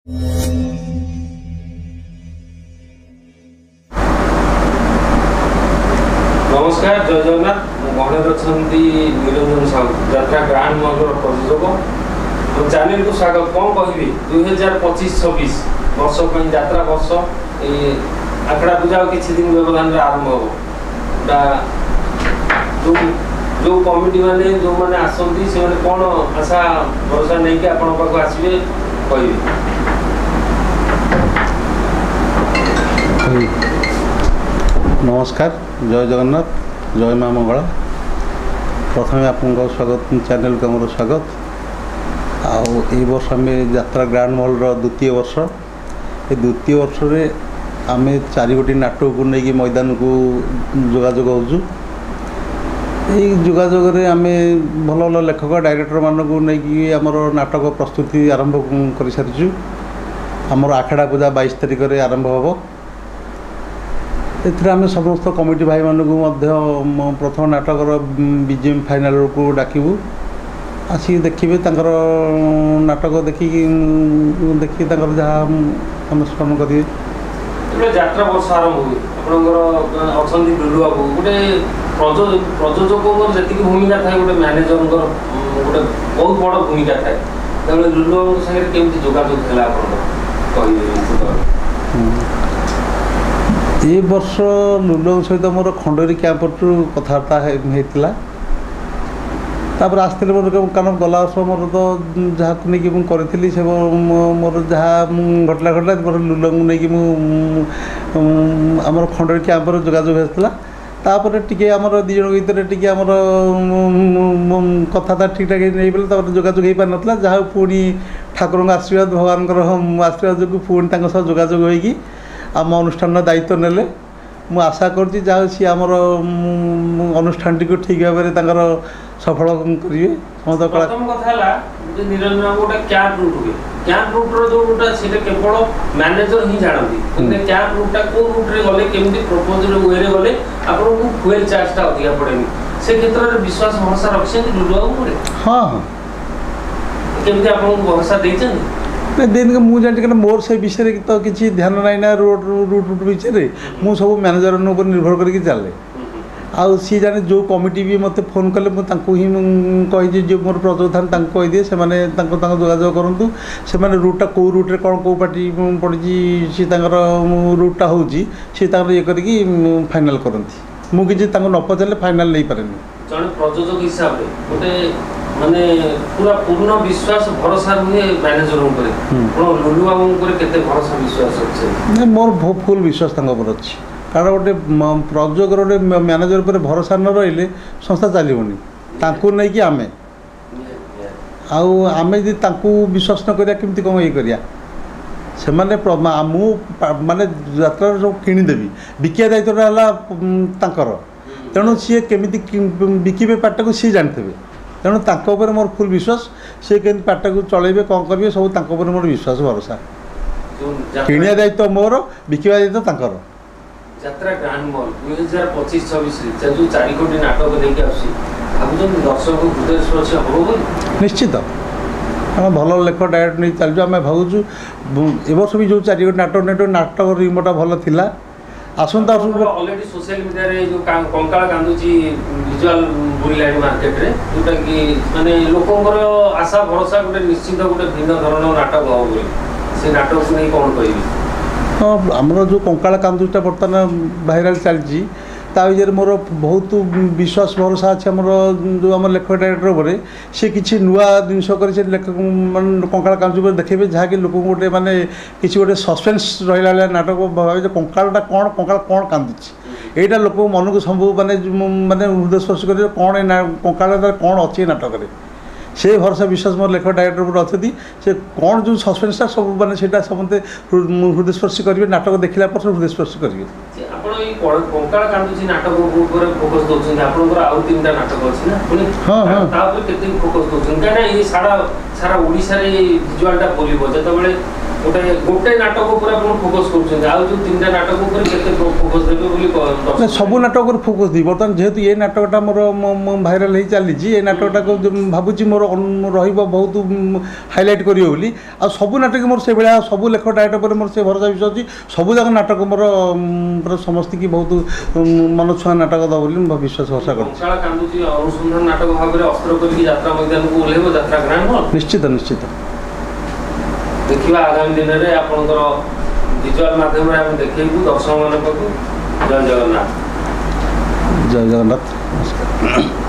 नमस्कार जय जगन्नाथ गहणे अच्छा निरंजन साहू यात्रा ग्रांड मॉल प्रयोजक चैनल को स्वागत कौन कह 2025-26 वर्ष यात्रा वर्ष आखड़ा पूजा किसी दिन व्यवधान आरंभ हो जो कमिटी माने जो माने आसंती से माने कौन आशा भरोसा नहीं कि आपण पाक आसीबे कहिबे। नमस्कार जय जगन्नाथ जय माँ मंगला प्रथम आपको स्वागत चैनल को मोर स्वागत आउ वर्ष आम यात्रा ग्रांड मॉल द्वितीय वर्ष ये द्वितीय वर्ष रे आम 4 गोटी नाटक को लेकिन मैदान को जोगाजोग होजु जोगाजोग आम भल भल लेखक डायरेक्टर मान को लेकिन आमर नाटक प्रस्तुति आरंभ कर सारी आमर आखड़ा पूजा 22 तारिख में आरंभ हम एथि आम समस्त कमिटी भाई मानक प्रथम नाटक बीजीएम फाइनाल को डाकबू आसिक देखिए नाटक देखिए जहाँ अनुष्ठान करेंगे यात्रा वर्ष आरंभ हुए अच्छा लुलु बाबू गोटे प्रयोजक जी भूमिका थाए गोटे मैनेजर गोटे बहुत बड़ भूमिका थाए लुलु बाबू सागर केमती जोगाजोग है ये वर्ष लुलु सहित मोर खंडरी कैंप कथबार्ता होता तापर आसते मोर कारण गला वर्ष मोर तो जहाँ नहीं करी से मोर जहाँ घटला मोर लुलु नहीं आमर खंडरी कैंप जोगाजोग होता तापर टी आमर दिज भर टी आमर कथा ठीक ठाक नहीं पारे जोगाजोग हो पार ना जहाँ पुणी ठाकुर आशीर्वाद भगवान आशीर्वाद जो पुणी जोगाजोग होगी आम अनुष्ठान दायित्व नेले मु आशा करछि जहाँ सी आमर अनुष्ठान टी ठीक भाव में सफल करेंगे समस्त प्रथम कथा निरंजन बाबू गोटे कैंप रूट हुए कैंप रूट्र जो केवल मैनेजर ही जानती कैंप रूटा कौ रूट्रे गले केमती प्रपोजल वे गले आपको फुएल चार्जटा अधिका पड़ेनि से क्षेत्र में विश्वास भरोसा रखिए लुलु बाबू हाँ हाँ केमती आपको भरोसा देते दिन के मुझे जानी मोर से विषय तो किसी ध्यान ना रूट विषय मु सब मैनेजर निर्भर करके चले आउ सी जाने जो कमिटी भी मत फोन कले मुझे कही जो मोर प्रयोजन कहीदिए से जोगाजोग करूँ से रूटा कौ रूट्रे कौन कौ पार्टी पड़ी सी रूटा हो ये करके फाइनाल करती मुझे न पचारे फाइनाल नहीं पारे जन प्रयोजक हिसाब से गोटे माने पूरा पूर्ण विश्वास भरोसा रुहे मैनेजर लुलु बाबू केते भरोसा विश्वास अच्छे मोर फुल विश्वास अच्छी कारण गोटे प्रयोजक गोटे मैनेजर पर भरोसा न रही संस्था चलनी नहीं कि आमे आमे विश्वास न करिया केमती कौन ये करिया से माने माने यात्रा सब किणीदेवी बिकिया दायित्व है तेणु सी केमी बिकिबे पार्टा को सी जानते तेणु तांकर मोर फुल विश्वास सी के पार्टा को चलेबे कौन करेंगे सब मोर विश्वास भरोसा किणिया दायित्व मोर बिकिबा दायित्व तांकर यात्रा ग्रांड मॉल 2025-26 जो 4 कोटी नाटक लेके आसी दर्शक हृदय स्पर्श हम निश्चित भल लेख डायरेक्ट नहीं चलु आम भावुँ ए वर्ष भी जो 4 कोटी नाटक रिमोटा भल थिला आसंता ऑलरेडी सोशल मीडिया रे जो कंकाळ कांदुची विजुअल बुलाडी मार्केट रे जोटा कि माने लोकंकर आशा भरोसा गोटे निश्चित गोटे भिन्न धरण नाटक हो बोली से नाटक को नहीं कौन कहबी हाँ आमर जो कंकाळ कांदुटा बर्तमान भाइराल चलती विषय मोर बहुत विश्वास भरोसा अच्छे आमर जो आम लेखक डायरेक्टर पर सी किसी नुआ जिनस कर कंकाळ कांदु देखिए जहाँकि लोक गोटे माने किसी गोटे सस्पेन्स रहा नाटक भावे कंकाळटा कौन कंकाळ कौन कांदुची यहाँ लोक मन को सब माने माने हृदय स्पर्श कर कौन कंकाळ कौन अच्छे नाटक से भरोसा विश्वास मोर लेखक डायरेक्टर पर अच्छी से कौन जो सस्पेन्सटा सब माने समस्ते हृदय स्पर्श करेंगे नाटक देखला पर हृदय स्पर्श करेंगे कंकाळ कांदुची नाटक फोकस दौरान आपंकर आउ 3टा नाटक अच्छी ना हाँ हाँ फोकस दौरान कहीं सारा ओडिशा विजुआलटा बोल जो गोटे गोटे नाटक ऊपर आपण फोकस करूछन आउ जो तीनटा नाटक ऊपर केते फोकस देबे बोली ना सब नाटक पर फोकस दी बर्तमान जेहेतु ये नाटकटा मोर भाइराल हो चली ये नाटकटा को भावुँ मोर बहुत हाइलाइट करियो बोली आ सब नाटक मोर से भाया सब लेख डायरेक्टर पर मोर से भरोसा विश्वास अछि सब जाक नाटक मोर पूरा समस्त की बहुत मन छुआ नाटक दा बोली विश्वास भरोसा कर कंकाल कांदुची अनुसंधान नाटक भाबरे अस्त्र करके यात्रा मैदान को ओलेबो यात्रा ग्रांड हॉल निश्चित निश्चित देखिबा आगामी दिन रे आपनकर विजुअल माध्यम रे हम देखैबु दर्शक मानक को जय जगन्नाथ जय जगन्नाथ नमस्कार।